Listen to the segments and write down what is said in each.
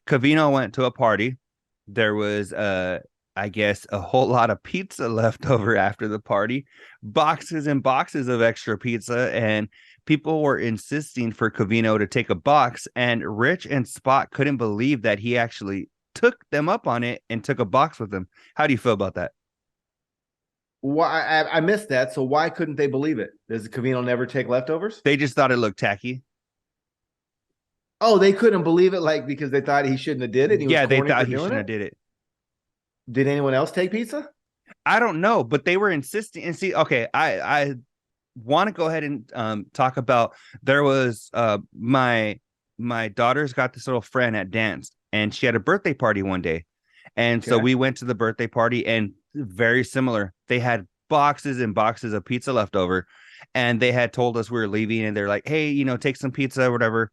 Covino went to a party. There was I guess a whole lot of pizza left over after the party, boxes and boxes of extra pizza, and people were insisting for Covino to take a box, and Rich and Spot couldn't believe that he actually took them up on it and took a box with him. How do you feel about that? Why I missed that. So why couldn't they believe it? Does Cavino never take leftovers? They just thought it looked tacky. Oh, they couldn't believe it, like because they thought he shouldn't have did it. And he was Yeah, they corny for thought he doing shouldn't have it. did it. Did anyone else take pizza? I don't know, but they were insisting. And see, okay, I want to go ahead and talk about there was my daughter's got this little friend at dance, and she had a birthday party one day, and so Okay. we went to the birthday party, and very similar. They had boxes and boxes of pizza left over, and they had told us we were leaving, and they're like, "Hey, take some pizza or whatever."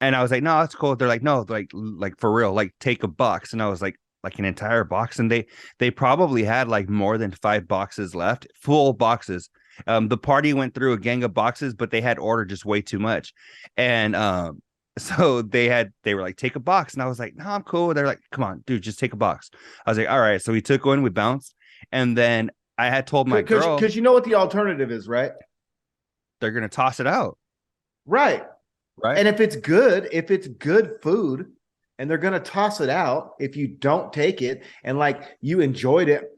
And I was like, "No, that's cool." They're like, "No, like for real, like take a box." And I was like an entire box, and they probably had like more than 5 boxes left, full boxes. The party went through a gang of boxes, but they had ordered just way too much, and so they were like, take a box, and I was like, no, I'm cool. They're like, come on, dude, just take a box. I was like, all right. So we took one, we bounced, and then I had told my girl Because you know what the alternative is, right? they're gonna toss it out, Right. right? And if it's good food, and they're gonna toss it out if you don't take it, and like you enjoyed it.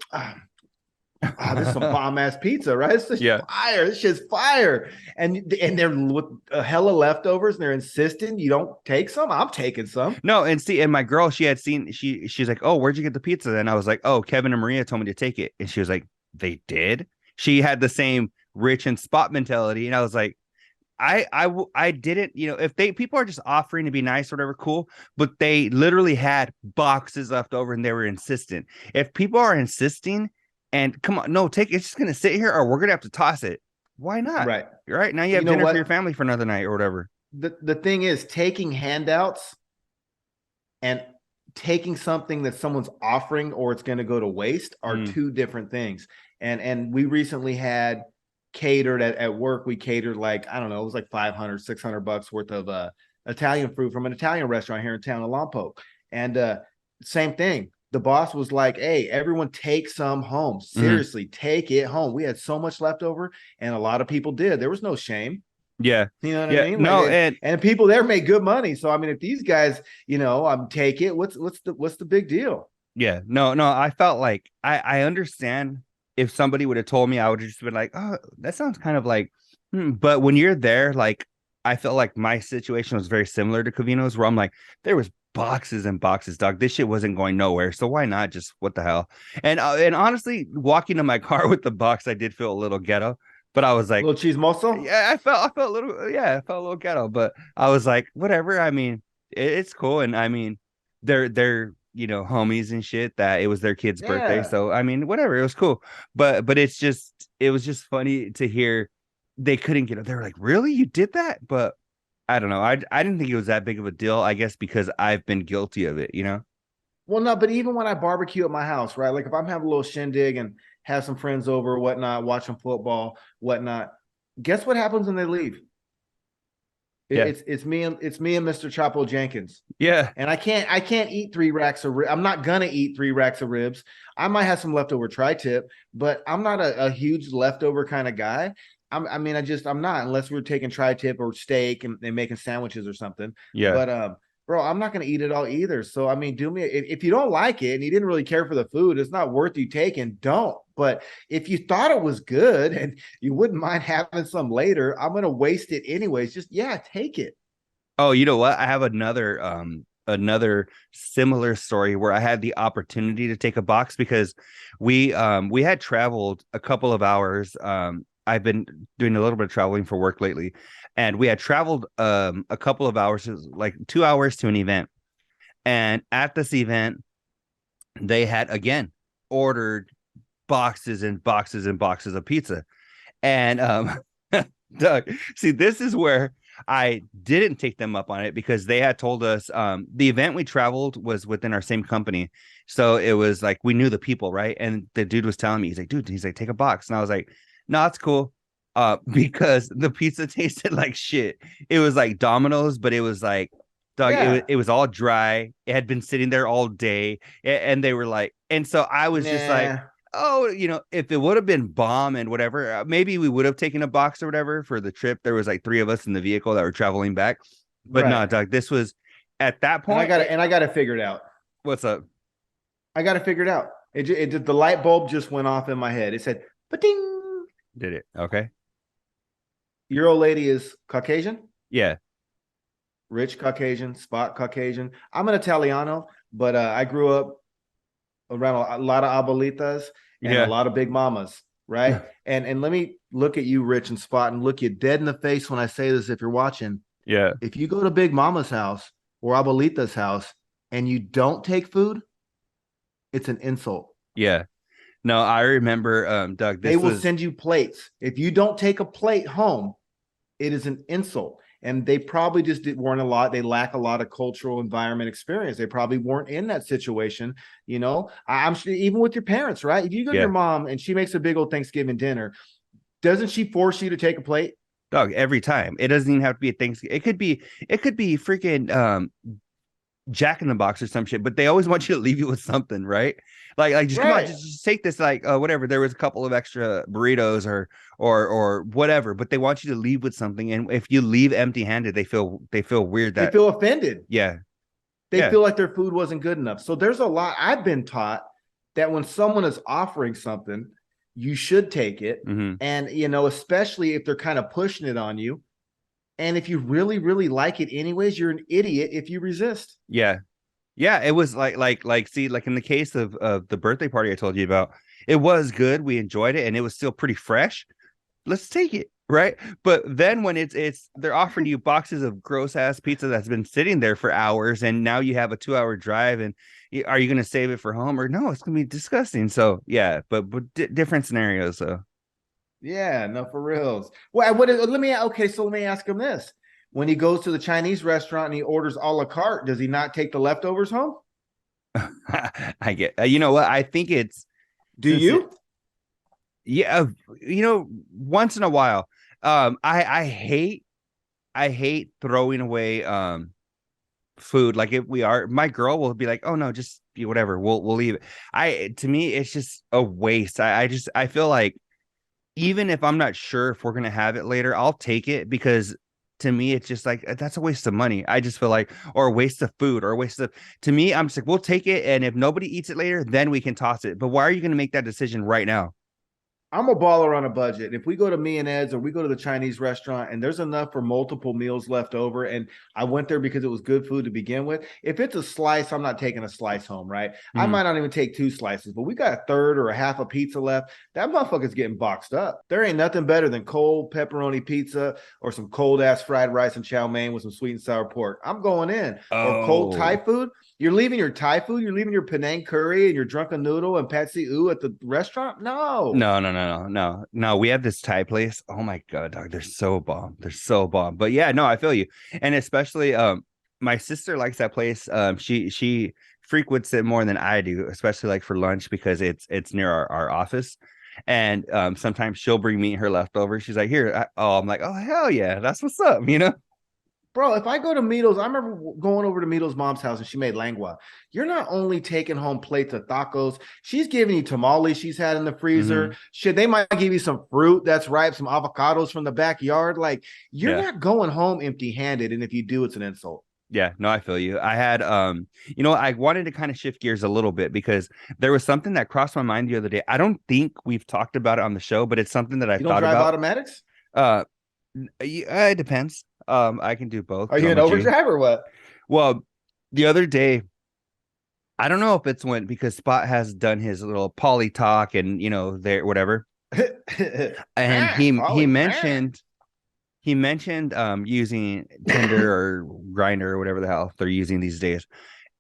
This is some bomb ass pizza, right? This is Yeah. fire. This shit's fire. And they're with a hella leftovers, and they're insisting you don't take some. I'm taking some. No, and see, and my girl, she had seen she's like, oh, where'd you get the pizza? And I was like, oh, Kevin and Maria told me to take it, and she was like, they did. She had the same Rich and Spot mentality, and I was like, I didn't, if they people are just offering to be nice or whatever, cool, but they literally had boxes left over and they were insistent. If people are insisting and come on, no, take it's just gonna sit here or we're gonna have to toss it. Why not? Right. Right now you You have know dinner for your what? family for another night or whatever. The thing is, taking handouts and taking something that someone's offering or it's going to go to waste are Mm. two different things. And we recently had catered at work. We catered like, I don't know, it was like 500, $600 worth of Italian food from an Italian restaurant here in town in Lompoc. And same thing. The boss was like, hey, everyone take some home. Mm-hmm. Seriously, take it home. We had so much left over, and a lot of people did. There was no shame. Yeah. You know what I Yeah. mean? Like, No, and and people there make good money. So I mean, if these guys, take it. What's the big deal? yeah, no, I felt like I understand if somebody would have told me, I would have just been like, oh, that sounds kind of like, but when you're there, like I felt like my situation was very similar to Cavino's, where I'm like, there was boxes and boxes, dog. This shit wasn't going nowhere, so why not just what the hell? And honestly, walking to my car with the box, I did feel a little ghetto, but I was like, Little cheese muscle. yeah, I felt a little, yeah, I felt a little ghetto, but I was like, whatever. I mean, it's cool, and I mean, they're homies and shit that it was their kid's birthday, Yeah. so I mean, whatever, it was cool. But it was just funny to hear they couldn't get it. They were like, really, you did that? But I don't know. I didn't think it was that big of a deal. I guess because I've been guilty of it. Well, no, but even when I barbecue at my house, right? Like if I'm having a little shindig and have some friends over, whatnot, watching football, whatnot. Guess what happens when they leave? Yeah, It's me and Mr. Chapo Jenkins. yeah, And I can't eat 3 racks of ribs. I'm not gonna eat 3 racks of ribs. I might have some leftover tri-tip, but I'm not a huge leftover kind of guy. I'm not unless we're taking tri-tip or steak and making sandwiches or something. yeah. But bro, I'm not gonna eat it all either. So I mean, do me if you don't like it and you didn't really care for the food, it's not worth you taking. Don't. But if you thought it was good and you wouldn't mind having some later, I'm gonna waste it anyways. Just yeah, take it. Oh, you know what? I have another similar story where I had the opportunity to take a box because we had traveled a couple of hours. I've been doing a little bit of traveling for work lately, and we had traveled a couple of hours, like 2 hours to an event. And at this event, they had again ordered boxes and boxes and boxes of pizza. And Doug, see, this is where I didn't take them up on it because they had told us the event we traveled was within our same company. So it was like we knew the people, right? And the dude was telling me, he's like, take a box. And I was like, no, it's cool. Because the pizza tasted like shit. It was like Domino's, but it was like Dog, Yeah. it was all dry. It had been sitting there all day, and they were like, and so I was just like, Nah. oh, if it would have been bomb and whatever, maybe we would have taken a box or whatever for the trip. There was like three of us in the vehicle that were traveling back, but no, Right. Doug, this was at that And I point. got it. And I got it figured out. What's up? I got it figured out. The light bulb just went off in my head. It said, "Ba-ding." Did it? Okay. Your old lady is Caucasian, Yeah. rich Caucasian, spot Caucasian. I'm an Italiano, but I grew up around a lot of abuelitas and a Yeah. lot of big mamas, right? And let me look at you, Rich and Spot, and look you dead in the face when I say this. If you're watching, Yeah. if you go to Big Mama's house or abuelita's house and you don't take food, it's an insult. Yeah. No, I remember, Doug, They this will was, send you plates. If you don't take a plate home, it is an insult. And they probably just weren't a lot. They lack a lot of cultural environment experience. They probably weren't in that situation. I'm sure even with your parents, right? If you go to your yeah. mom and she makes a big old Thanksgiving dinner, doesn't she force you to take a plate? Dog, every time. It doesn't even have to be a Thanksgiving. It could be freaking Jack in the Box or some shit, but they always want you to leave you with something, right? Like just come on, Right. just take this, like whatever. There was a couple of extra burritos or whatever, but they want you to leave with something. And if you leave empty handed, they feel weird They that feel offended. yeah, They yeah. feel like their food wasn't good enough. So there's a lot. I've been taught that when someone is offering something, you should take it. Mm-hmm. And, especially if they're kind of pushing it on you. And if you really, really like it anyways, you're an idiot if you resist. Yeah. Yeah, it was like see, like in the case of the birthday party I told you about, it was good. We enjoyed it and it was still pretty fresh. Let's take it, right? But then when it's they're offering you boxes of gross ass pizza that's been sitting there for hours, and now you have a 2 hour drive, and are you going to save it for home or no? It's going to be disgusting. So yeah, but different scenarios. So Yeah, no, for reals. Well, let me ask him this. When he goes to the Chinese restaurant and he orders a la carte, does he not take the leftovers home? I get, you know what? I think it's Do since it, you? yeah, once in a while. I hate throwing away food. Like if we are, my girl will be like, oh no, just whatever, we'll leave it. To me it's just a waste. I feel like even if I'm not sure if we're gonna have it later, I'll take it, because to me it's just like that's a waste of money. I just feel like, or a waste of food, or a waste of, to me I'm just like, we'll take it, and if nobody eats it later, then we can toss it. But why are you gonna make that decision right now? I'm a baller on a budget. If we go to Me and Ed's or we go to the Chinese restaurant and there's enough for multiple meals left over, and I went there because it was good food to begin with, if it's a slice, I'm not taking a slice home, right? I Mhm. might not even take two slices, but we got a third or a half a pizza left. That motherfucker's getting boxed up. There ain't nothing better than cold pepperoni pizza or some cold ass fried rice and chow mein with some sweet and sour pork. I'm going in. Or cold Thai Oh, food. You're leaving your Thai food, you're leaving your Penang curry and your drunken noodle and Patsy Ew at the restaurant? No. no, no, no, no, no, no. We have this Thai place. Oh my god, dog, they're so bomb. They're so bomb. But yeah, no, I feel you. And especially my sister likes that place. She frequents it more than I do, especially like for lunch, because it's near our office. And sometimes she'll bring me her leftovers. She's like, here. I'm like, oh hell yeah, that's what's up, you know? Bro, if I go to Mito's, I remember going over to Mito's mom's house and she made lengua. You're not only taking home plates of tacos, she's giving you tamales she's had in the freezer. Hmm. Shit, they might give you some fruit that's ripe, some avocados from the backyard. Like, you're Yeah. not going home empty handed. And if you do, it's an insult. Yeah, no, I feel you. I had I wanted to kind of shift gears a little bit, because there was something that crossed my mind the other day. I don't think we've talked about it on the show, but it's something that I You don't thought drive about. automatics? Uh it depends. I can do both Are because you I'm an a G. overdrive or what? Well, the other day, I don't know if it's when, because Spot has done his little poly talk and there whatever. And he Polly. mentioned using Tinder or Grinder or whatever the hell they're using these days.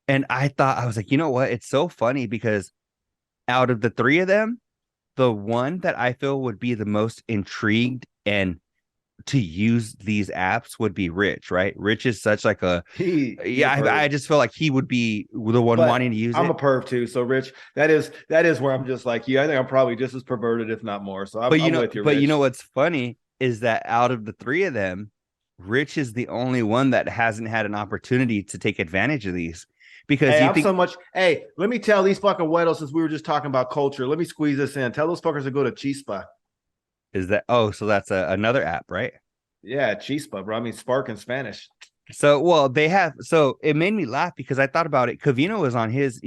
And I was like, you know what? It's so funny, because out of the three of them, the one that I feel would be the most intrigued and to use these apps would be Rich, right? Rich is such like a, He a yeah, I perv. just feel like he would be the one But wanting to use I'm a it. perv too. So Rich, that is where I'm just like you. I think I'm probably just as perverted, if not more. So I'm with you, But Rich. what's funny is that out of the three of them, Rich is the only one that hasn't had an opportunity to take advantage of these because Hey, you I'm think so much. Hey, let me tell these fucking weirdos since we were just talking about culture. Let me squeeze this in. Tell those fuckers to go to Chispa. is that so that's another app, right? Yeah, Chispa, bro. I mean, Spark in Spanish. So, well, they have. So it made me laugh because I thought about it. Covino was on his,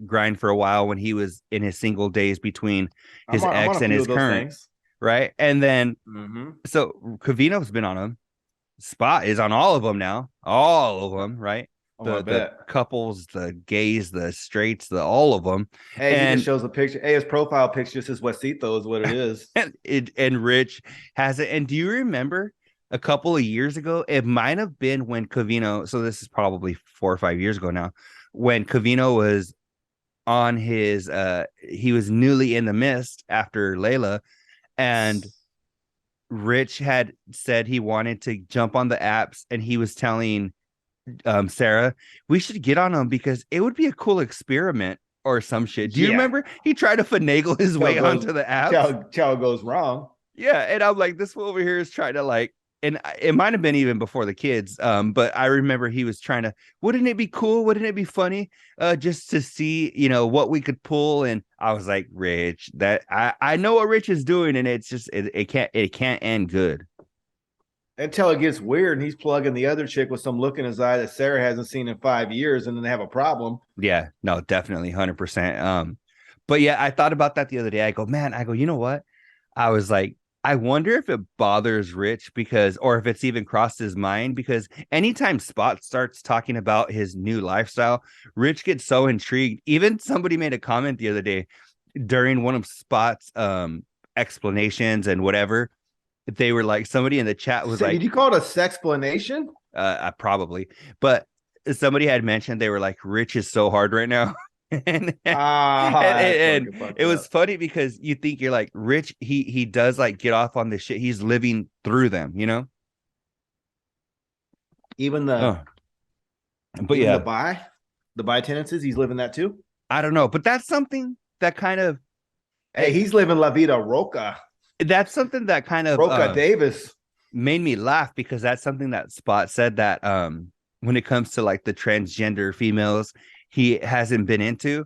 grind for a while when he was in his single days between his I'm on ex a and few his of those current, things. right? And then, Mm-hmm. so Covino's been on him. Spot is on all of them now, all of them, right? Oh, I The bet. couples, the gays, the straights, the all of them, Hey, he just and shows a picture. Hey, his profile picture says Wesito is what it is. and Rich has it. And do you remember a couple of years ago? It might have been when Covino. So this is probably 4 or 5 years ago now, when Covino was on his. He was newly in the mist after Layla, and Rich had said he wanted to jump on the apps, and he was telling Sarah, we should get on them because it would be a cool experiment or some shit. Do you Yeah. remember he tried to finagle his Chow way goes onto the apps? Chow goes wrong. Yeah, and I'm like, this fool over here is trying to like, and it might have been even before the kids, but I remember he was trying to. Wouldn't it be cool? Wouldn't it be funny, just to see, what we could pull? And I was like, Rich, that I know what Rich is doing, and it's just it can't end good. Until it gets weird and he's plugging the other chick with some look in his eye that Sarah hasn't seen in 5 years, and then they have a problem. Yeah, no, definitely, 100%. But yeah, I thought about that the other day. I go, man, I go, you know what? I was like, I wonder if it bothers Rich because, or if it's even crossed his mind because anytime Spot starts talking about his new lifestyle, Rich gets so intrigued. Even somebody made a comment the other day during one of Spot's explanations and whatever. They were like, somebody in the chat was So, did like, you call it a sexplanation? probably, but somebody had mentioned they were like, Rich is so hard right now. and, and That's and fucking fucked it was up. funny because you think you're like Rich, he does like get off on this shit. He's living through them. Even the Oh, but even yeah, the buy tendencies, he's living that too. I don't know, but that's something that kind of Hey, it, he's living La Vida Roca. that's something that kind of Roca Davis. made me laugh because that's something that Spot said that when it comes to like the transgender females he hasn't been into.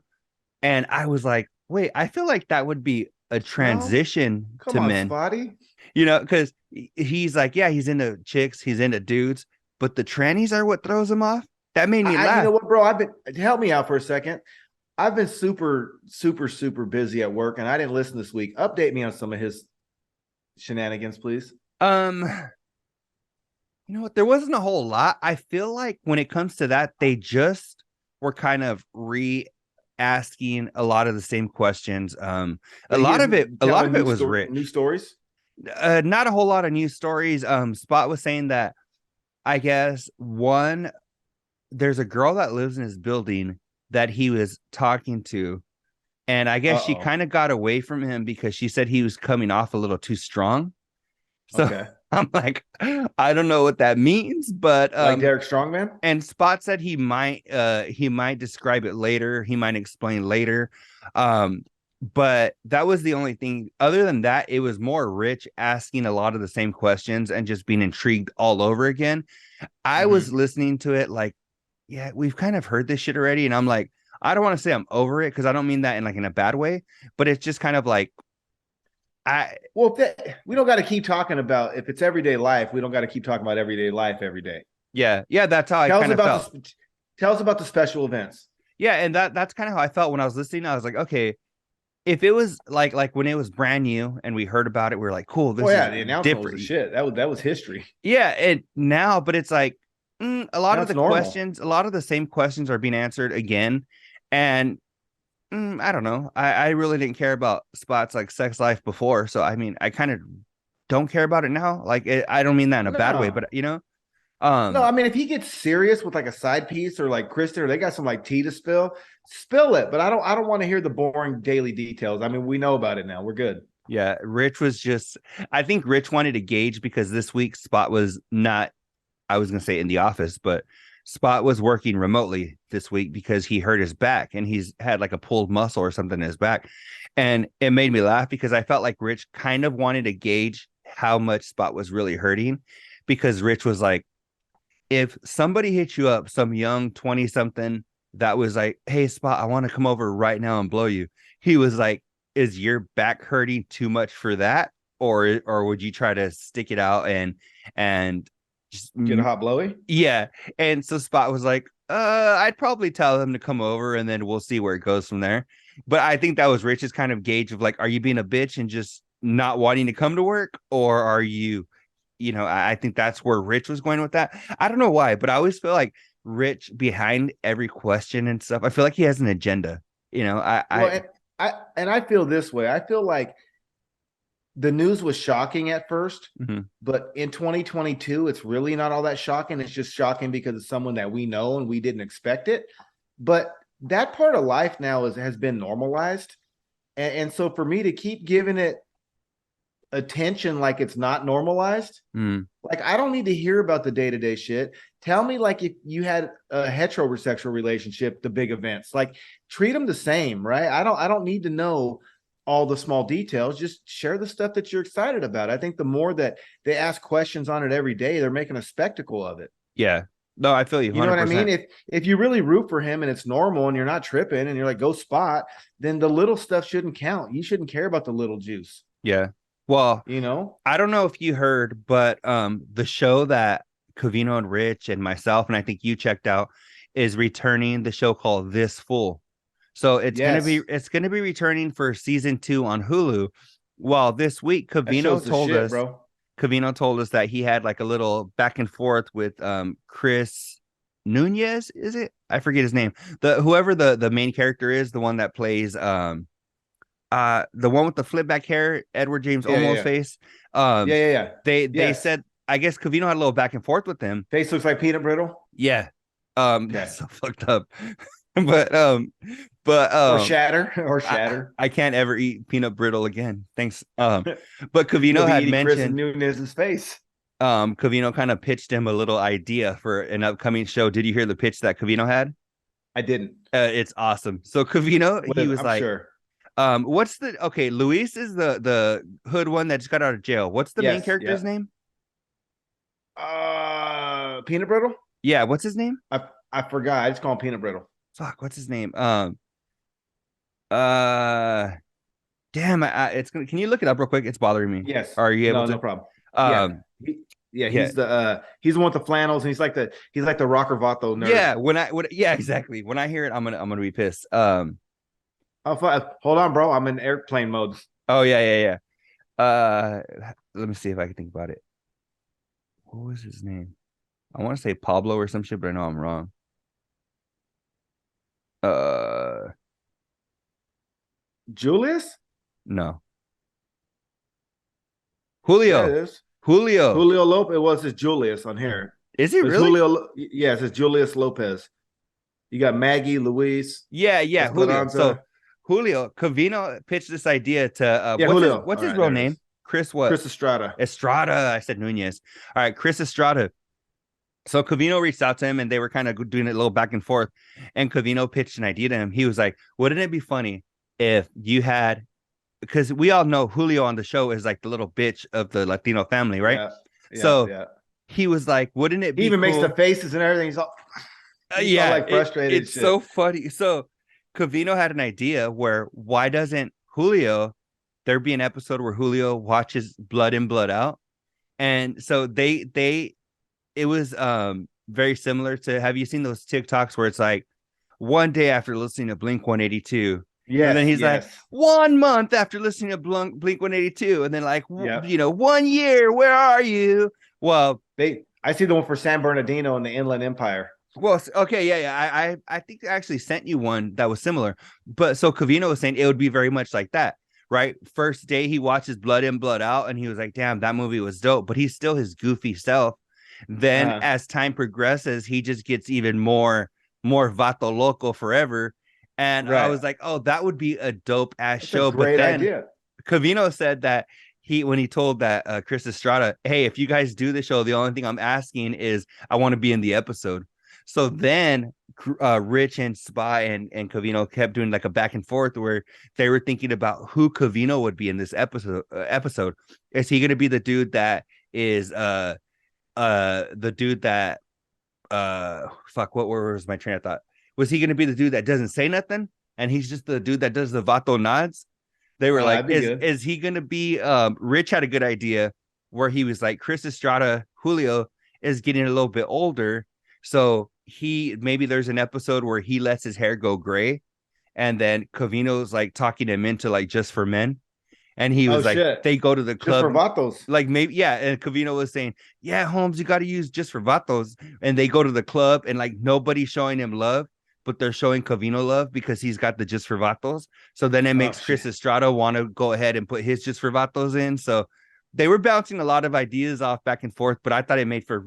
And I was like, wait, I feel like that would be a No, transition come to on, men, Spotty. because he's like, yeah, he's into chicks, he's into dudes, but the trannies are what throws him off. That made me You know laugh. what, bro? I've been help me out for a second. I've been super, super, super busy at work, and I didn't listen this week. Update me on some of his shenanigans, please. Um, you know what? There wasn't a whole lot. I feel like when it comes to that, they just were kind of re-asking a lot of the same questions. A Like he lot is of it, a lot telling of it was new Rich. stories. Not a whole lot of news stories. Spot was saying that I guess one, there's a girl that lives in his building that he was talking to, and I guess she Uh-oh. kind of got away from him because she said he was coming off a little too strong. So Okay. I'm like, I don't know what that means, but Like Derek Strongman? and Spot said he might describe it later, he might explain later. Um, but that was the only thing. Other than that, it was more Rich asking a lot of the same questions and just being intrigued all over again. I was Mm-hmm. listening to it like, yeah, we've kind of heard this shit already. And I'm like, I don't want to say I'm over it because I don't mean that in like in a bad way, but it's just kind of like I Well, we don't got to keep talking about if it's everyday life. We don't got to keep talking about everyday life every day. yeah, that's how I Tell us kind of about felt. tell us about the special events. Yeah, and that's kind of how I felt when I was listening. I was like, okay, if it was like when it was brand new and we heard about it, we were like, cool, Oh this is yeah, the announcement was a different. shit. That was history. Yeah, and now, but it's like a lot Now of it's the normal. questions, a lot of the same questions are being answered again. And I don't know. I really didn't care about Spot's like sex life before, so I mean, I kind of don't care about it now. Like, I don't mean that in a bad way, No. but No, um, I mean if he gets serious with like a side piece or like Kristen, or they got some like tea to spill, spill it. But I don't want to hear the boring daily details. I mean, we know about it now. We're good. yeah, Rich was just. I think Rich wanted to gauge because this week Spot was not. I was gonna say in the office, but Spot was working remotely this week because he hurt his back and he's had like a pulled muscle or something in his back. And it made me laugh because I felt like Rich kind of wanted to gauge how much Spot was really hurting because Rich was like, if somebody hit you up, some young 20 something that was like, hey, Spot, I want to come over right now and blow you. He was like, is your back hurting too much for that? Or would you try to stick it out and just Get a hot blowy. yeah. And so Spot was like, I'd probably tell him to come over and then we'll see where it goes from there. But I think that was Rich's kind of gauge of like, are you being a bitch and just not wanting to come to work? Or are you, I think that's where Rich was going with that. I don't know why, but I always feel like Rich behind every question and stuff, I feel like he has an agenda. Well, and I feel this way. I feel like the news was shocking at first, Mhm. but in 2022, it's really not all that shocking. It's just shocking because it's someone that we know and we didn't expect it. But that part of life now has been normalized. And so for me to keep giving it attention like it's not normalized, like I don't need to hear about the day-to-day shit. Tell me like if you had a heterosexual relationship, the big events, like treat them the same, right? I don't need to know all the small details. Just share the stuff that you're excited about. I think the more that they ask questions on it every day, they're making a spectacle of it. Yeah. No, I feel you You know what I mean? 100%. If you really root for him and it's normal and you're not tripping and you're like, go Spot, then the little stuff shouldn't count. You shouldn't care about the little juice, Yeah. Well, you know? I don't know if you heard, but the show that Covino and Rich and myself, and I think you checked out, is returning, the show called This Fool. So Yes. it's gonna be returning for season 2 on Hulu. Well, this week That show's the shit, bro. Covino told us that he had like a little back and forth with Chris Nunez, is it? I forget his name. The whoever the main character is, the one that plays the one with the flip back hair, Edward James Yeah, yeah, Olmos yeah. face. Yeah, yeah, yeah. They Yes. said, I guess Covino had a little back and forth with them. Face looks like peanut brittle. Yeah. Okay. That's so fucked up. but but Or shatter. Or I, shatter. I can't ever eat peanut brittle again. Thanks. But You'll Covino be had eating Chris mentioned Nunez's face. Covino kind of pitched him a little idea for an upcoming show. Did you hear the pitch that Covino had? I didn't. It's awesome. So Covino, What he is, was I'm like, sure. what's the okay, Luis is the hood one that just got out of jail. What's the main Yes. character's Yeah. name? Peanut brittle? Yeah, what's his name? I forgot. I just call him peanut brittle. Fuck, what's his name? Uh damn, it's gonna, can you look it up real quick? It's bothering me. Yes. Are you able No, to? no problem. Yeah. Um, Yeah, yeah, he's the one with the flannels, and he's like the Rocker Vato nerd. yeah. Yeah, exactly. When I hear it, I'm gonna be pissed. Oh, hold on, bro. I'm in airplane mode. Oh yeah, yeah, yeah. Let me see if I can think about it. What was his name? I want to say Pablo or some shit, but I know I'm wrong. Uh, Julius? no, Yeah, it Julio. is. Julio. Julio Lopez. It was his Julius on here. Is he It was really? Julio. Yeah, it says Julius Lopez. You got Maggie, Luis, Yeah, yeah, Julio. So Esperanza. Julio Covino pitched this idea to Yeah, Julio. what's All his right, real there it name? is. Chris what? Chris Estrada. Estrada. I said Nunez. All right, Chris Estrada. So Covino reached out to him and they were kind of doing a little back and forth. And Covino pitched an idea to him. He was like, wouldn't it be funny if you had, because we all know Julio on the show is like the little bitch of the Latino family, right? Yeah, yeah, So yeah. he was like, wouldn't it He be even makes the cool? faces and everything. He's all Yeah, like frustrated and it's shit. so funny. So Covino had an idea where why doesn't Julio, there be an episode where Julio watches Blood In, Blood Out? And so they it was very similar to, have you seen those TikToks where it's like one day after listening to Blink 182, and then Yes, he's like yes. 1 month after listening to Blink 182, and then like Yeah. 1 year, where are you? Well, I see the one for San Bernardino and the Inland Empire. well, okay, yeah, yeah. I think I actually sent you one that was similar. But so Covino was saying it would be very much like that, right? First day he watches Blood In, Blood Out, and he was like, damn, that movie was dope. But he's still his goofy self. Then as time progresses, he just gets even more vato loco forever. And I Right. was like, oh, that would be a dope ass That's a show. But great then idea. Covino said that when he told that Chris Estrada, hey, if you guys do the show, the only thing I'm asking is I want to be in the episode. So then Rich and Spy and Covino kept doing like a back and forth where they were thinking about who Covino would be in this episode. Is he going to be the dude that is the dude that fuck, what was my train of thought? Was he going to be the dude that doesn't say nothing and he's just the dude that does the vato nods? They were Oh, like, that'd be good. is he going to be Rich had a good idea where he was like, Chris Estrada Julio is getting a little bit older, so he maybe there's an episode where he lets his hair go gray, and then Covino's like talking him into like Just for Men, and he Oh was like, shit. they go to the Just for club, vatos. like maybe yeah, and Covino was saying, yeah, Holmes, you got to use Just for Vatos, and they go to the club and like nobody's showing him love, but they're showing Covino love because he's got the Just for Vatos. So then it Oh makes shit. Chris Estrada want to go ahead and put his Just for Vatos in. So they were bouncing a lot of ideas off back and forth, but I thought it made for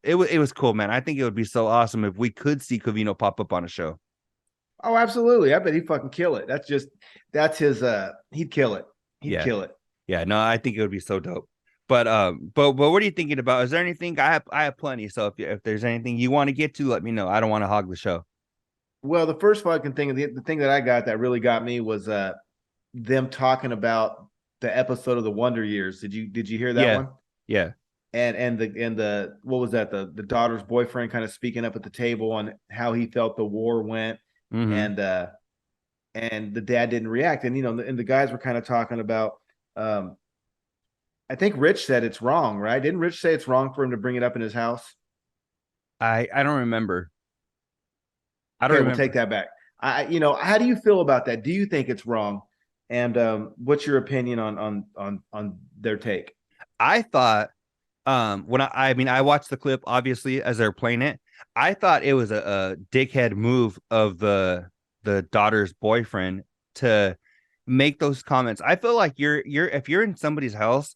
it was cool, man. I think it would be so awesome if we could see Covino pop up on a show. Oh, absolutely. I bet he'd fucking kill it. That's his he'd kill it. He'd Yeah, kill it. yeah, no, I think it would be so dope. But what are you thinking about? Is there anything I have plenty? So if there's anything you want to get to, let me know. I don't want to hog the show. Well, the first fucking thing, the thing that I got that really got me was them talking about the episode of the Wonder Years. Did you hear that Yeah, one? yeah, And the what was that? The daughter's boyfriend kind of speaking up at the table on how he felt the war went, mm-hmm. and and the dad didn't react. And and the guys were kind of talking about I think Rich said it's wrong, right? Didn't Rich say it's wrong for him to bring it up in his house? I don't remember. I don't Okay, we'll take remember. that back. How do you feel about that? Do you think it's wrong? And what's your opinion on their take? I thought when I mean I watched the clip obviously as they're playing it. I thought it was a dickhead move of the daughter's boyfriend to make those comments. I feel like you're if you're in somebody's house,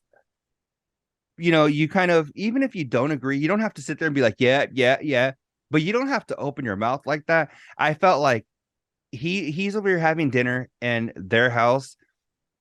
you kind of, even if you don't agree, you don't have to sit there and be like, yeah, yeah, yeah, but you don't have to open your mouth like that. I felt like he's over here having dinner in their house.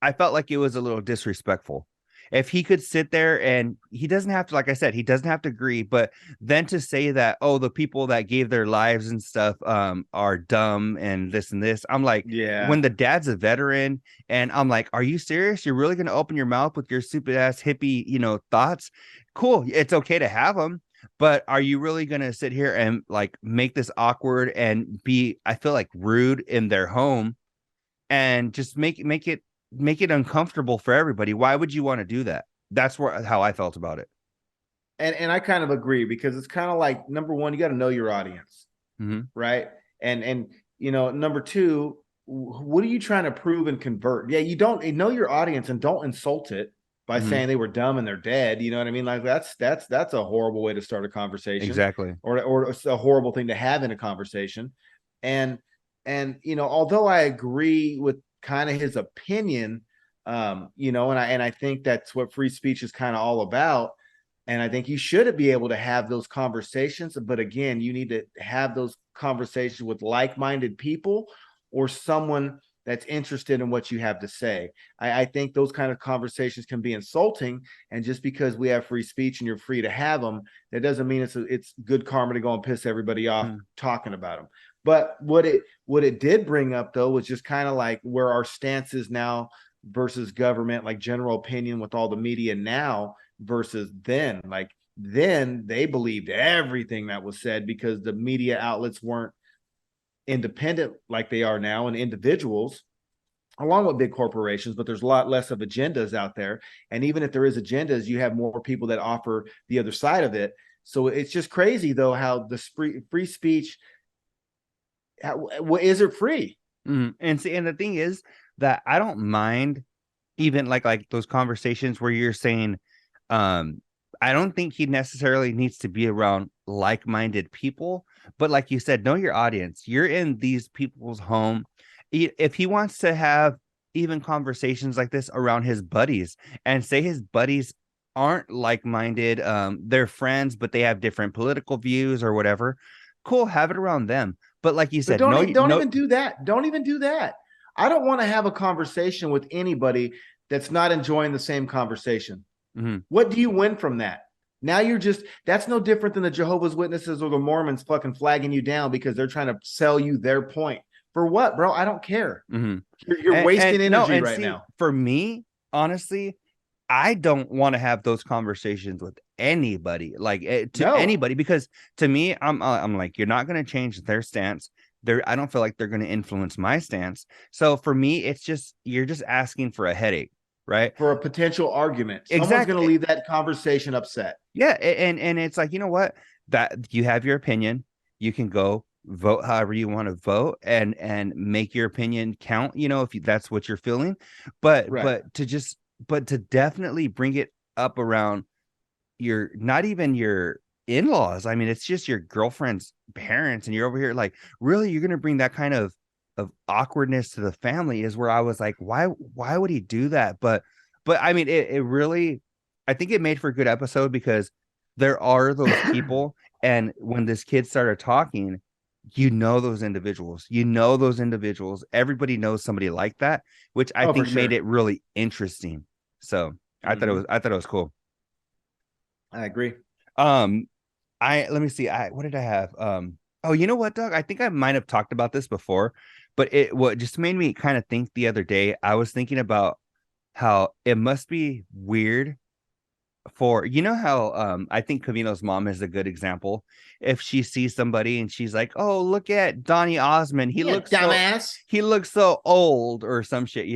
I felt like it was a little disrespectful. If he could sit there and he doesn't have to, like I said, he doesn't have to agree, but then to say that, oh, the people that gave their lives and stuff are dumb and this, I'm like, Yeah. when the dad's a veteran, and I'm like, are you serious? You're really gonna open your mouth with your stupid ass hippie, thoughts? Cool, it's okay to have them, but are you really gonna sit here and like make this awkward and be, I feel like, rude in their home and just make it uncomfortable for everybody? Why would you want to do that? That's how I felt about it. And I kind of agree because it's kind of like, number one, you got to know your audience, Mm-hmm. right? And number two, what are you trying to prove and convert? Yeah, you don't know your audience and don't insult it by Mm-hmm. saying they were dumb and they're dead. You know what I mean? Like that's a horrible way to start a conversation, Exactly. or a horrible thing to have in a conversation. And although I agree with kind of his opinion, and I think that's what free speech is kind of all about. And I think you should be able to have those conversations. But again, you need to have those conversations with like-minded people or someone that's interested in what you have to say. I think those kind of conversations can be insulting. And just because we have free speech and you're free to have them, that doesn't mean it's good karma to go and piss everybody off talking about them. But what it did bring up though was just kind of like where our stance is now versus government, like general opinion with all the media now versus then. Like then they believed everything that was said because the media outlets weren't independent like they are now, and individuals along with big corporations, but there's a lot less of agendas out there. And even if there is agendas, you have more people that offer the other side of it. So it's just crazy though how the free speech, is it free? And see, and the thing is that I don't mind even like those conversations where you're saying, um, I don't think he necessarily needs to be around like-minded people, but like you said, know your audience. You're in these people's home. If he wants to have even conversations like this around his buddies and say his buddies aren't like-minded, they're friends, but they have different political views or whatever, cool, have it around them. But like you But said, no, don't no. even do that. Don't even do that. I don't want to have a conversation with anybody that's not enjoying the same conversation. Mm-hmm. What do you win from that? Now that's no different than the Jehovah's Witnesses or the Mormons fucking flagging you down because they're trying to sell you their point. For what, bro? I don't care. Mm-hmm. You're wasting No, energy and right see, now. for me, honestly, I don't want to have those conversations with anybody, like to No, anybody, because to me, I'm like, you're not going to change their stance. I don't feel like they're going to influence my stance. So for me, it's just, you're just asking for a headache, right? for a potential argument. Someone's going to Exactly. leave that conversation upset. Yeah, and it's like, you know what? That you have your opinion. You can go vote however you want to vote and make your opinion count, if that's what you're feeling. But Right. to definitely bring it up around your, not even your in-laws. I mean, it's just your girlfriend's parents, and you're over here like, really, you're gonna bring that kind of awkwardness to the family, is where I was like, why would he do that? But I mean, it really, I think it made for a good episode, because there are those people, and when this kid started talking, those individuals, everybody knows somebody like that, which I Oh, for think made sure. it really interesting. So Hmm. I thought it was cool. I agree. Um, let me see. What did I have? Oh, you know what, Doug? I think I might have talked about this before, but it what just made me kind of think the other day. I was thinking about how it must be weird for, how I think Cavino's mom is a good example. If she sees somebody and she's like, "Oh, look at Donny Osmond. Yeah, dumbass. He looks so old," or some shit.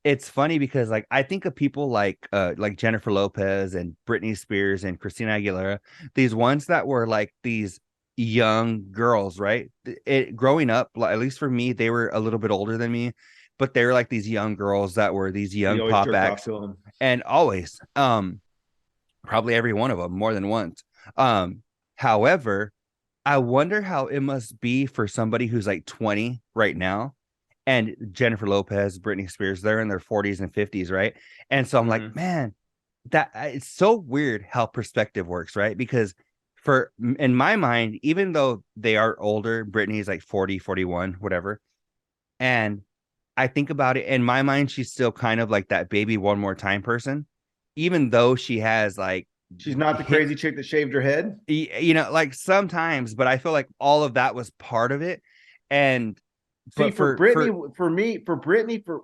It's funny because, like, I think of people like Jennifer Lopez and Britney Spears and Christina Aguilera, these ones that were like these young girls, right? It growing up, at least for me, they were a little bit older than me, but they were like these young girls that were these You young always pop jerked off acts, to him. and always probably every one of them more than once. However, I wonder how it must be for somebody who's like 20 right now, and Jennifer Lopez, Britney Spears, they're in their 40s and 50s, right? And so I'm like, Hmm. man, that it's so weird how perspective works, right? Because for in my mind, even though they are older, Britney's like 40, 41, whatever, and I think about it in my mind, she's still kind of like that baby one more time person, even though she has like She's not the hit, crazy chick that shaved her head. like sometimes, but I feel like all of that was part of it. And See, but for for Brittany, for me, for Brittany, for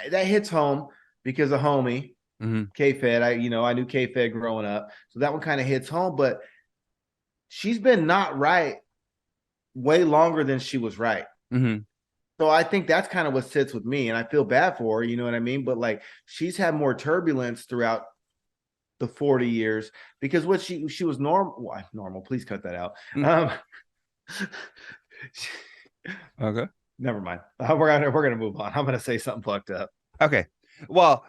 that hits home because of homie mhm, K-Fed. I knew K-Fed growing up, so that one kind of hits home. But she's been not right way longer than she was right. mhm, So I think that's kind of what sits with me, and I feel bad for her. You know what I mean? But like, she's had more turbulence throughout the 40 years because what she was normal. Well, normal. Please cut that out. mm, Um, okay. never mind. We're gonna move on. I'm gonna say something fucked up. Okay. Well,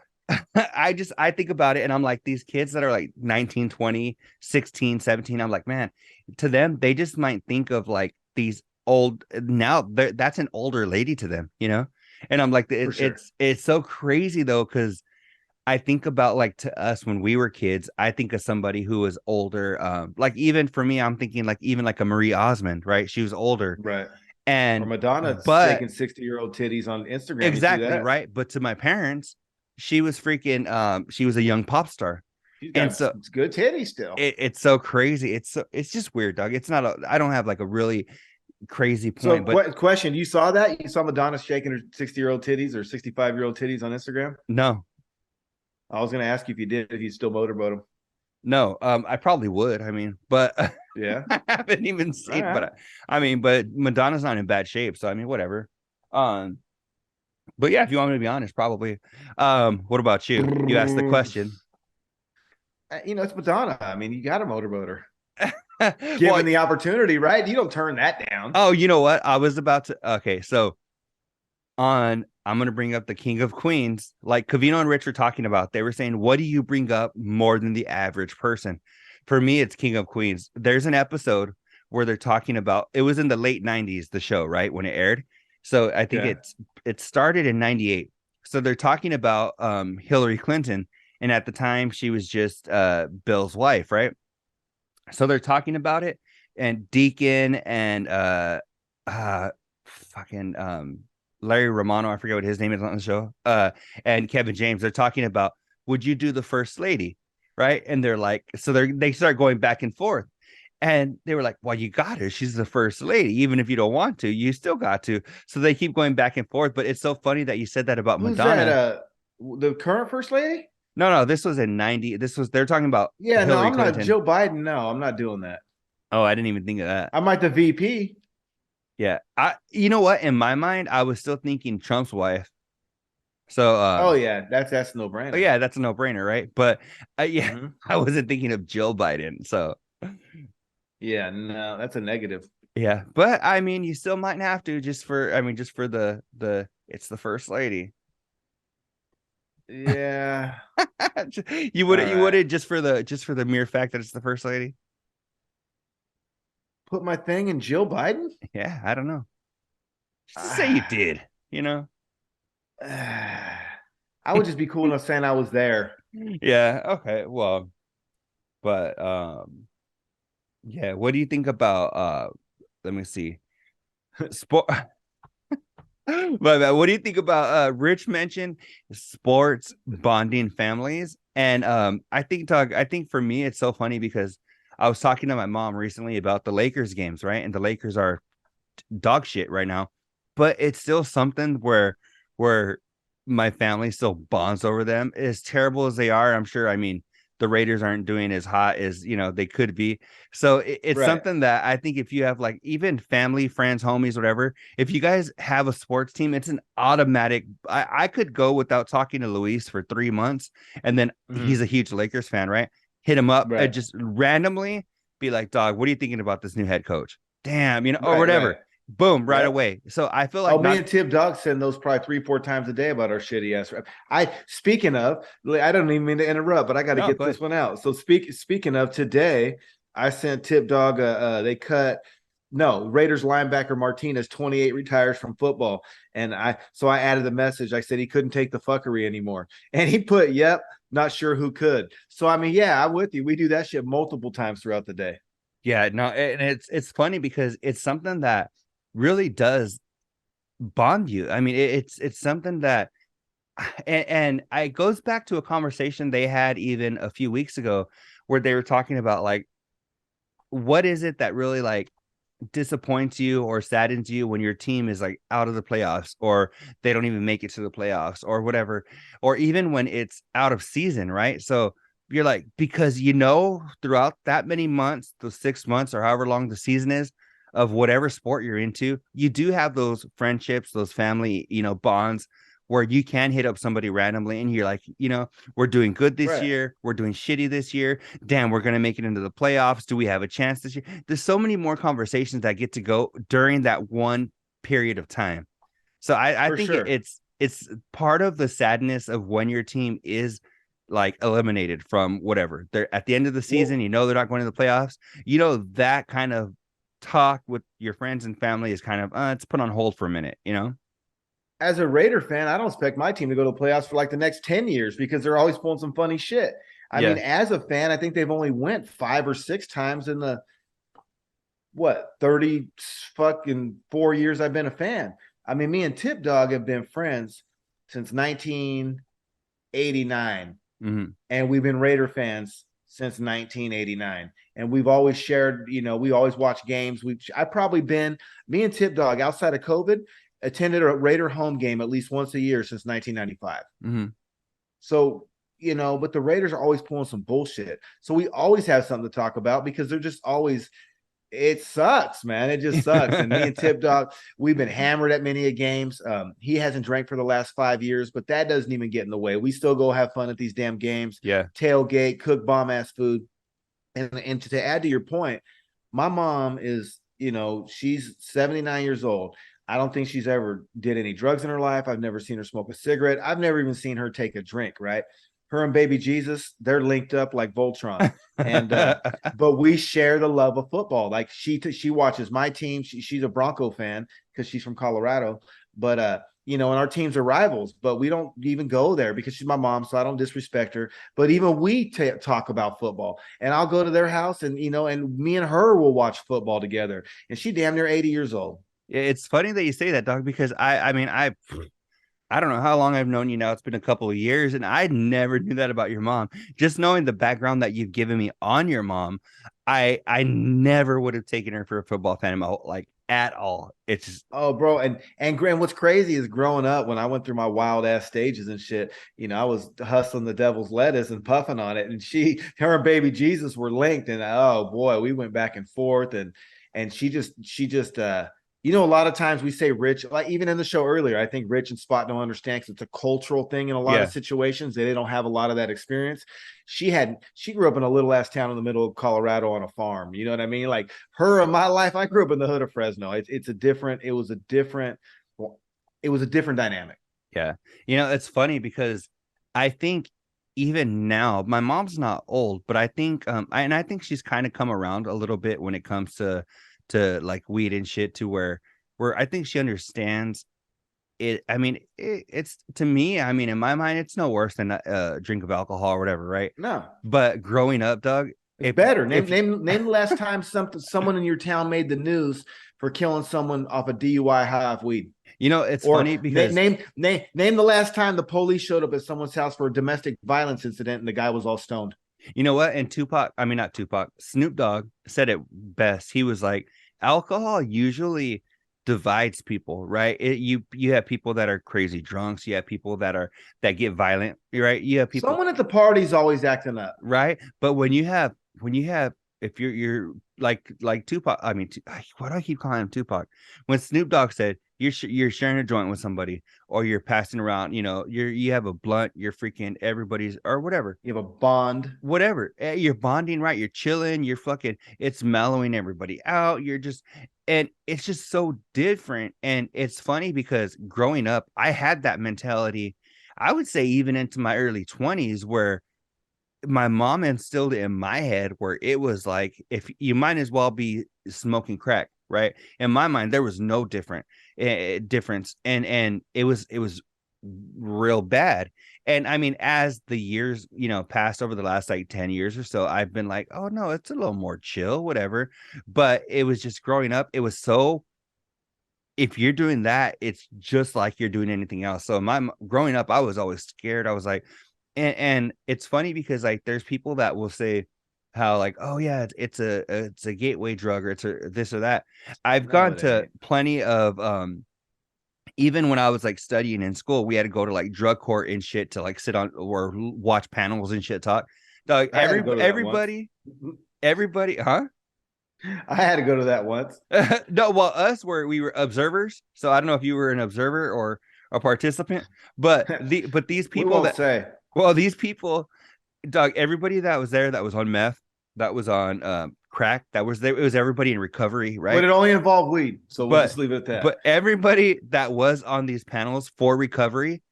I think about it, and I'm like, these kids that are like 19, 20, 16, 17. I'm like, man, to them, they just might think of like these old, now that's an older lady to them. And I'm like, For sure. it's so crazy though, because I think about, like, to us when we were kids, I think of somebody who was older. Like, even for me, I'm thinking like even like a Marie Osmond, right? She was older. Right. Or And Madonna but shaking 60-year-old titties on Instagram. You see exactly, that? right. But to my parents, she was freaking she was a young pop star. She's And got so good titties still. it's so crazy. It's just weird, Doug. I don't have like a really crazy So, point, but question: you saw that? You saw Madonna shaking her 60-year-old titties or 65-year-old titties on Instagram? no, I was going to ask you if you did, if you still motorboat them. no, I probably would. I mean, but Yeah. I haven't even All seen, right. but I mean, but Madonna's not in bad shape, so I mean, whatever. Um, but yeah, if you want me to be honest, probably. What about you? You asked the question. It's Madonna. I mean, you got a motorboat her. Well, Given the opportunity, right? You don't turn that down. oh, you know what? I was about to. Okay, so I'm gonna bring up the King of Queens, like Covino and Rich were talking about. They were saying, what do you bring up more than the average person? For me, it's King of Queens. There's an episode where they're talking about, it was in the late 90s, the show, right? When it aired. So I think Yeah. it started in 98. So they're talking about Hillary Clinton. And at the time she was just Bill's wife, right? So they're talking about it, and Deacon and uh fucking Larry Romano, I forget what his name is on the show, and Kevin James, they're talking about, would you do the first lady, right? And they're like, so they start going back and forth, and they were like, well, you got her, she's the first lady, even if you don't want to, you still got to. So they keep going back and forth. But it's so funny that you said that about Who's that? Madonna. The current first lady? No, this was in 90. They're talking about Yeah, no, Hillary I'm not Clinton. Joe Biden. No, I'm not doing that. Oh, I didn't even think of that. I might the VP. Yeah. You know what? In my mind, I was still thinking Trump's wife. So, Oh yeah, that's no oh brainer. yeah, that's a no-brainer, right? But yeah, Hmm. I wasn't thinking of Jill Biden. So, Yeah, no, that's a negative. yeah. But I mean, you still might have to just for the it's the first lady. Yeah. You All would right. it just for the mere fact that it's the first lady? Put my thing in Jill Biden? Yeah, I don't know. Just say you Ah, did, you know? I would just be cool enough saying I was there. Yeah, okay. Well, but yeah, what do you think about let me see. Sport but what do you think about Rich mentioned sports bonding families? And I think for me it's so funny because I was talking to my mom recently about the Lakers games, right? And the Lakers are dog shit right now, but it's still something where my family still bonds over them. As terrible as they are, I'm sure. I mean, the Raiders aren't doing as hot as they could be. So it's Right. something that I think if you have like even family, friends, homies, whatever, if you guys have a sports team, it's an automatic. I could go without talking to Luis for 3 months, and then he's Mhm. a huge Lakers fan, right? Hit him up and Right. just randomly be like, "Dog, what are you thinking about this new head coach?" Damn, or Right. Right. whatever. Boom, right Yep. away. So I feel Oh, like me not and Tib Dog send those probably 3, 4 times a day about our shitty ass rap. I speaking of, I don't even mean to interrupt, but I got to no, get go this ahead. one out. So speaking of today, I sent Tip Dog. They cut no Raiders linebacker Martinez 28 retires from football, and I added the message. I said he couldn't take the fuckery anymore, and he put, "Yep, not sure who could." So I mean, yeah, I'm with you. We do that shit multiple times throughout the day. Yeah, no, and it's funny because it's something that really does bond you. I mean, it's something that and it goes back to a conversation they had even a few weeks ago where they were talking about like what is it that really like disappoints you or saddens you when your team is like out of the playoffs or they don't even make it to the playoffs or whatever, or even when it's out of season, right? So you're like, because throughout that many months, those 6 months or however long the season is of whatever sport you're into, you do have those friendships, those family, bonds where you can hit up somebody randomly and you're like, we're doing good this Right, year, we're doing shitty this year, damn, we're gonna make it into the playoffs. Do we have a chance this year? There's so many more conversations that get to go during that one period of time. So I for think sure, it's part of the sadness of when your team is like eliminated from whatever. They're at the end of the season, well, they're not going to the playoffs. That kind of talk with your friends and family is kind of it's put on hold for a minute. as a Raider fan, I don't expect my team to go to the playoffs for like the next 10 years because they're always pulling some funny shit. I mean, Yeah. as a fan, I think they've only went 5 or 6 times in the 30 fucking 4 years I've been a fan. I mean, me and Tip Dog have been friends since 1989, Hmm. and we've been Raider fans since 1989. And we've always shared, we always watch games. I've probably been me and Tip Dog outside of COVID attended a Raider home game at least once a year since 1995. Hmm. So, but the Raiders are always pulling some bullshit. So we always have something to talk about because they're just always, it sucks, man. It just sucks. And me and Tip Dog, we've been hammered at many of games. He hasn't drank for the last 5 years, but that doesn't even get in the way. We still go have fun at these damn games, Yeah. tailgate, cook bomb ass food. And to add to your point, my mom is, she's 79 years old. I don't think she's ever did any drugs in her life. I've never seen her smoke a cigarette. I've never even seen her take a drink, right? Her and baby Jesus, they're linked up like Voltron. And but we share the love of football. Like she watches my team. She's a Bronco fan because she's from Colorado. But and our teams are rivals, but we don't even go there because she's my mom, so I don't disrespect her. But even we talk about football, and I'll go to their house, and and me and her will watch football together. And she damn near 80 years old. It's funny that you say that, dog, because I mean, I don't know how long I've known you now. It's been a couple of years, and I never knew that about your mom. Just knowing the background that you've given me on your mom, I never would have taken her for a football fan in my whole like at all. It's just, Oh, bro, and Graham, what's crazy is growing up when I went through my wild ass stages and shit. I was hustling the devil's lettuce and puffing on it, and her and baby Jesus were linked, and oh boy, we went back and forth, and a lot of times we say Rich, like even in the show earlier, I think Rich and Spot don't understand because it's a cultural thing in a lot of yeah, situations. They don't have a lot of that experience. She grew up in a little ass town in the middle of Colorado on a farm. You know what I mean? Like her in my life, I grew up in the hood of Fresno. It was a different dynamic. yeah. It's funny because I think even now, my mom's not old, but I think I think she's kind of come around a little bit when it comes to like weed and shit, to where I think she understands it. I mean, it's, to me, I mean, in my mind, it's no worse than a drink of alcohol or whatever, right? No, But growing up, Doug, it's better. Name the last time someone in your town made the news for killing someone off a DUI high off weed. it's Or funny because name the last time the police showed up at someone's house for a domestic violence incident and the guy was all stoned. you know what? And Tupac, I mean, not Tupac, Snoop Dogg said it best. He was like, alcohol usually divides people, right? You have people that are crazy drunks, you have people that get violent, right? You have people, Someone at the party's always acting up. right? But when you have if you're like Tupac, I mean, why do I keep calling him Tupac? When Snoop Dogg said you're sharing a joint with somebody, or you're passing around, you have a blunt, you're freaking everybody's, or whatever, You have a bond. whatever. You're bonding, right? You're chilling, you're fucking, it's mellowing everybody out. And it's just so different. And it's funny because growing up, I had that mentality, I would say even into my early 20s, where my mom instilled it in my head, where it was like, if you might as well be smoking crack, right? In my mind, there was no difference, and it was real bad. And I mean, as the years passed over the last like 10 years or so, I've been like, oh no, it's a little more chill, whatever. But it was just growing up, it was so, if you're doing that, it's just like you're doing anything else. So my growing up, I was always scared. I was like, and it's funny because like there's people that will say how like, oh yeah, it's a gateway drug, or it's a this or that. I've No, gone it to ain't. plenty of even when I was like studying in school, we had to go to like drug court and shit to like sit on or watch panels and shit talk. Like I had to go to that once. everybody, huh? I had to go to that once. No, well, we were observers. So I don't know if you were an observer or a participant, but these We people won't that, say. well, these people, Doug, everybody that was there, that was on meth, that was on crack, that was there, it was everybody in recovery, But right? it only involved weed. So we'll But just leave it at that. but everybody that was on these panels for recovery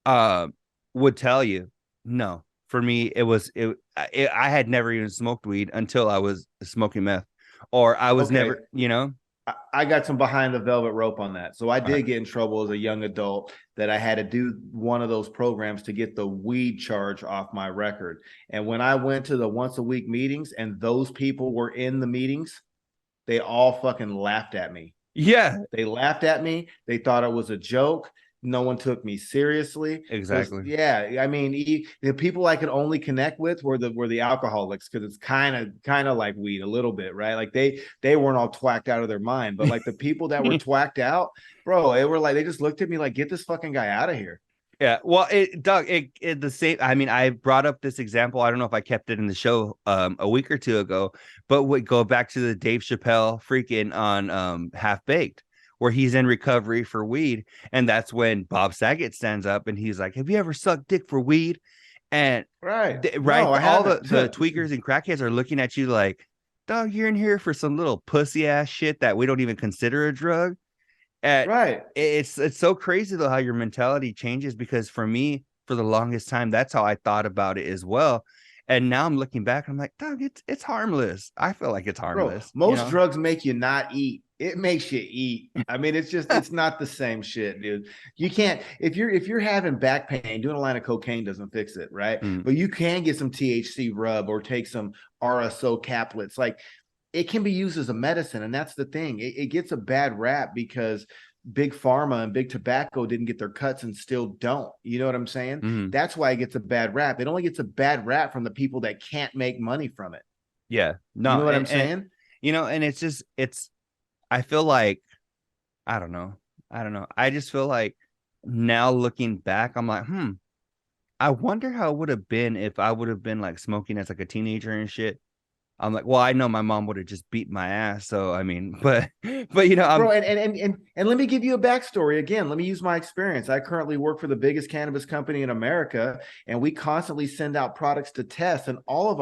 uh, would tell you, no, for me, I had never even smoked weed until I was smoking meth, or I was Okay. never. I got some behind the velvet rope on that. So I All right. did get in trouble as a young adult that I had to do one of those programs to get the weed charge off my record. And when I went to the once a week meetings and those people were in the meetings, they all fucking laughed at me. Yeah, They laughed at me. They thought it was a joke. No one took me seriously because, exactly. yeah, I mean, the people I could only connect with were the alcoholics because it's kind of like weed a little bit, right? Like they weren't all twacked out of their mind, but like the people that were twacked out, bro, they were like they just looked at me like, get this fucking guy out of here. Yeah, well, Doug, the same. I mean, I brought up this example. I don't know if I kept it in the show a week or two ago, but would go back to the Dave Chappelle freaking on Half Baked, where he's in recovery for weed, and that's when Bob Saget stands up and he's like, "Have you ever sucked dick for weed?" And Right? right, No, I all haven't. the tweakers and crackheads are looking at you like, "Dog, you're in here for some little pussy ass shit that we don't even consider a drug." At Right. it's so crazy though how your mentality changes, because for me, for the longest time, that's how I thought about it as well. And now I'm looking back, I'm like, dog, it's harmless. I feel like it's Bro, harmless, most drugs make you not eat. It makes you eat. I mean, it's not the same shit, dude. You can't if you're having back pain, doing a line of cocaine doesn't fix it, right? Mm, But you can get some THC rub or take some RSO caplets. Like it can be used as a medicine, and that's the thing. It gets a bad rap because big pharma and big tobacco didn't get their cuts and still don't. You know what I'm saying? mm, That's why it gets a bad rap. It only gets a bad rap from the people that can't make money from it. yeah, You no, know what I'm and saying? and it's just I feel like I don't know. I don't know. I just feel like now looking back, I'm like, I wonder how it would have been if I would have been like smoking as like a teenager and shit. I'm like, well, I know my mom would have just beat my ass. So I mean, but Bro, I'm and let me give you a backstory again. Let me use my experience. I currently work for the biggest cannabis company in America, and we constantly send out products to test, and all of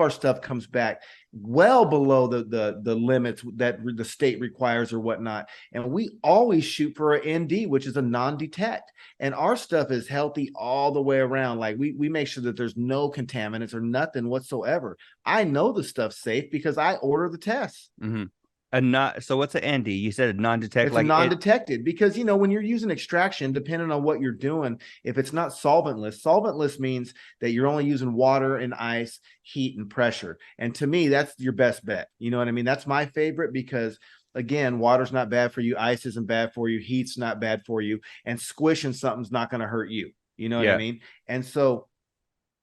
our stuff comes back well below the limits that the state requires or whatnot. And we always shoot for an ND, which is a non-detect. And our stuff is healthy all the way around. Like we make sure that there's no contaminants or nothing whatsoever. I know the stuff's safe because I order the tests. mhm. A not so what's an Andy? You said a non-detect It's a like it. non-detected because when you're using extraction, depending on what you're doing, if it's not solventless means that you're only using water and ice, heat and pressure. And to me, that's your best bet. You know what I mean? That's my favorite because again, water's not bad for you, ice isn't bad for you, heat's not bad for you, and squishing something's not going to hurt you. You know what I Yeah. mean? And so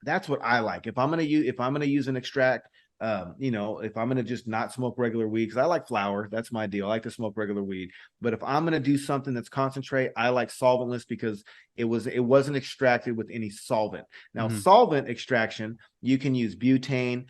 that's what I like. If I'm gonna use an extract, if I'm gonna just not smoke regular weed, because I like flower, that's my deal. I like to smoke regular weed. But if I'm gonna do something that's concentrate, I like solventless because it wasn't extracted with any solvent. Now, Hmm. solvent extraction, you can use butane.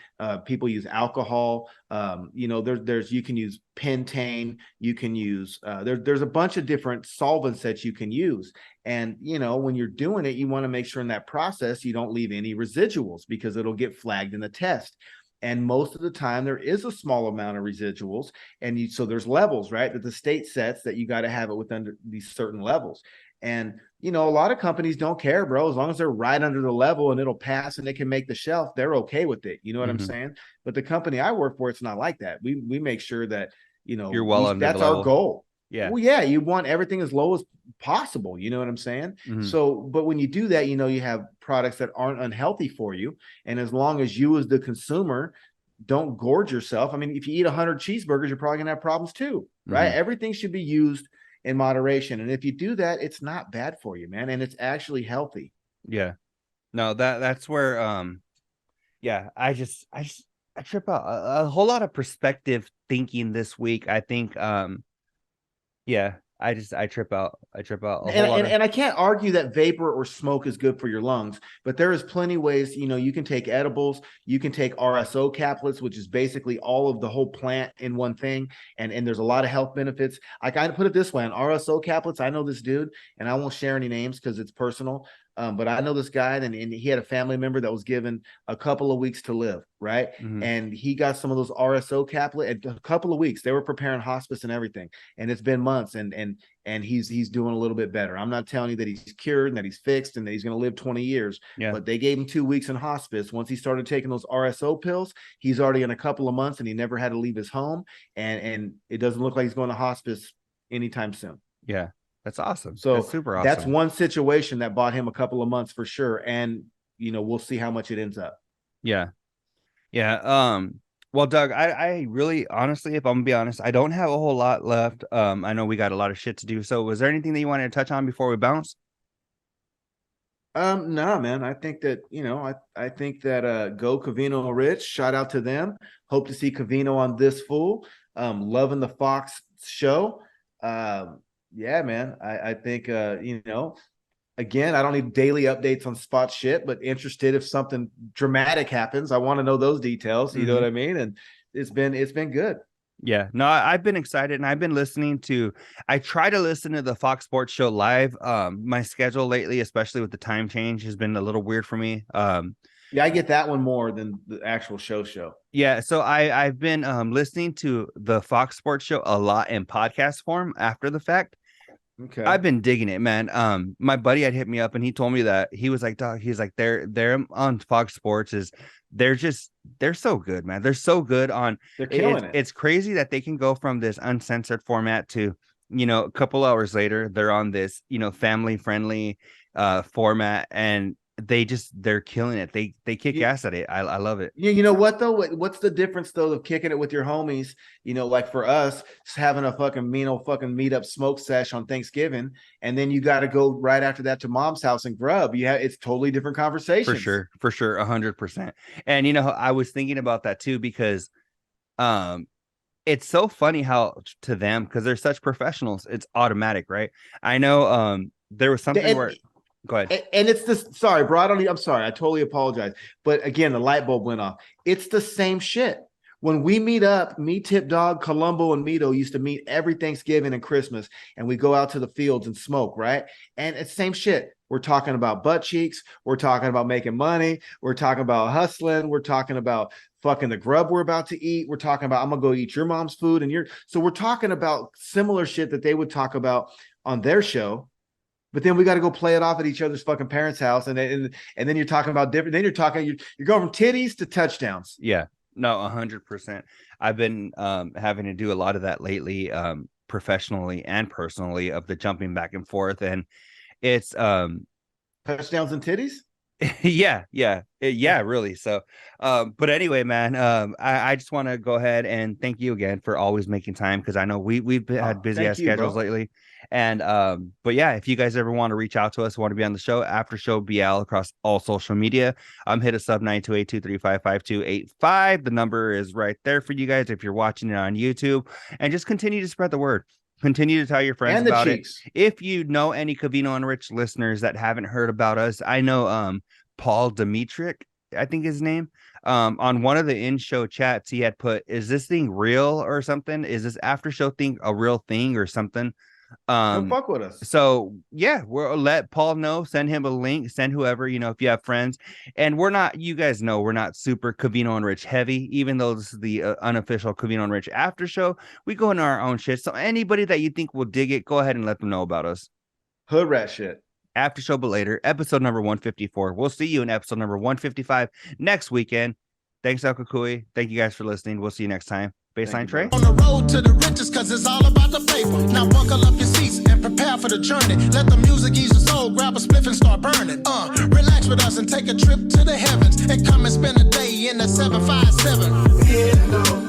People use alcohol. There's you can use pentane. You can use there's a bunch of different solvents that you can use. And when you're doing it, you want to make sure in that process you don't leave any residuals because it'll get flagged in the test. And most of the time there is a small amount of residuals, and so there's levels, right, that the state sets that you got to have it within these certain levels. And a lot of companies don't care, bro. As long as they're right under the level and it'll pass and they can make the shelf, they're okay with it. You know what I'm Hmm. saying? But the company I work for, it's not like that. We make sure that You're well we under the that's our level. goal. Yeah. Well, yeah, you want everything as low as possible. You know what I'm saying? Hmm. So, but when you do that, you have products that aren't unhealthy for you. And as long as you, as the consumer, don't gorge yourself. I mean, if you eat 100 cheeseburgers, you're probably going to have problems too, right? Hmm. Everything should be used in moderation. And if you do that, it's not bad for you, man. And it's actually healthy. Yeah. No, that's where yeah, I trip out a whole lot of perspective thinking this week. I think yeah, I trip out. I trip out a And, whole lot and of and I can't argue that vapor or smoke is good for your lungs, but there is plenty ways. You can take edibles, you can take RSO caplets, which is basically all of the whole plant in one thing, and there's a lot of health benefits. I kind of put it this way: on RSO caplets, I know this dude, and I won't share any names because it's personal. But I know this guy, and he had a family member that was given a couple of weeks to live, right? mhm. And he got some of those RSO caplet a couple of weeks. They were preparing hospice and everything, and it's been months, and he's doing a little bit better. I'm not telling you that he's cured and that he's fixed and that he's going to live 20 years, Yeah. but they gave him 2 weeks in hospice. Once he started taking those RSO pills, he's already in a couple of months and he never had to leave his home. And it doesn't look like he's going to hospice anytime soon. Yeah. That's awesome. That's So super that's awesome. one situation that bought him a couple of months for sure. And, we'll see how much it ends up. Yeah. Yeah. Well, Doug, I really honestly, if I'm gonna be honest, I don't have a whole lot left. I know we got a lot of shit to do. So was there anything that you wanted to touch on before we bounce? No, man. I think that, I think that go Covino and Rich, shout out to them. Hope to see Covino on this fool. Loving the Fox show. Yeah, man. I think again, I don't need daily updates on spot shit, but interested if something dramatic happens. I want to know those details. You know what Hmm. I mean? And it's been good. Yeah, no, I've been excited and I've been listening to I try to listen to the Fox Sports show live. My schedule lately, especially with the time change, has been a little weird for me. Yeah, I get that one more than the actual show. Yeah, so I've been listening to the Fox Sports show a lot in podcast form after the fact. Okay. I've been digging it, man. My buddy had hit me up and he told me that he was like, "Dog," he's like, they're on Fox Sports is they're just they're so good, man. They're so good on They're killing it. it's crazy that they can go from this uncensored format to, a couple hours later, they're on this, family friendly format and they're killing it. They kick You, ass at it. I love it. you know what though? What's the difference though of kicking it with your homies? Like for us, just having a fucking mean old fucking meetup smoke sesh on Thanksgiving, and then you got to go right after that to mom's house and grub. It's totally different conversations. For sure, 100%. And I was thinking about that too because um it's so funny how to them, because they're such professionals, it's automatic, right? I know there was something And, where go ahead. and it's this, sorry, bro. I'm sorry. I totally apologize. But again, the light bulb went off. It's the same shit. When we meet up, me, Tip Dog, Columbo, and Mito used to meet every Thanksgiving and Christmas, and we go out to the fields and smoke, right? And it's the same shit. We're talking about butt cheeks. We're talking about making money. We're talking about hustling. We're talking about fucking the grub we're about to eat. We're talking about, I'm gonna go eat your mom's food, and so we're talking about similar shit that they would talk about on their show. But then we got to go play it off at each other's fucking parents' house, and then you're talking about different. Then you're going from titties to touchdowns. Yeah, no, 100%. I've been having to do a lot of that lately, professionally and personally, of the jumping back and forth, and it's touchdowns and titties. yeah, really. So but anyway, man, I just want to go ahead and thank you again for always making time, because I know we've had busy ass schedules lately. And but yeah, if you guys ever want to reach out to us, want to be on the show, AfterShowBL across all social media, hit us up 928-235-5285. The number is right there for you guys if you're watching it on YouTube, and just continue to spread the word. Continue to tell your friends about it. If you know any Covino and Rich listeners that haven't heard about us, I know Paul Dimitrick, I think his name, on one of the in-show chats, he had put, "Is this thing real or something? Is this after show thing a real thing or something?" Come fuck with us. So yeah, we'll let Paul know, send him a link, send whoever, if you have friends. And we're not, you guys know, we're not super Covino and Rich heavy, even though this is the unofficial Covino and Rich after show. We go into our own shit. So anybody that you think will dig it, go ahead and let them know about us. Hood rat shit. After show, but later, episode number 154. We'll see you in episode number 155 next weekend. Thanks, El Cucuy. Thank you guys for listening. We'll see you next time. Baseline Trey. On the road to the riches, cause it's all about the paper. Now buckle up your seats and prepare for the journey. Let the music ease your soul, grab a spliff and start burning. Relax with us and take a trip to the heavens. And come and spend a day in the 757. Yeah, no.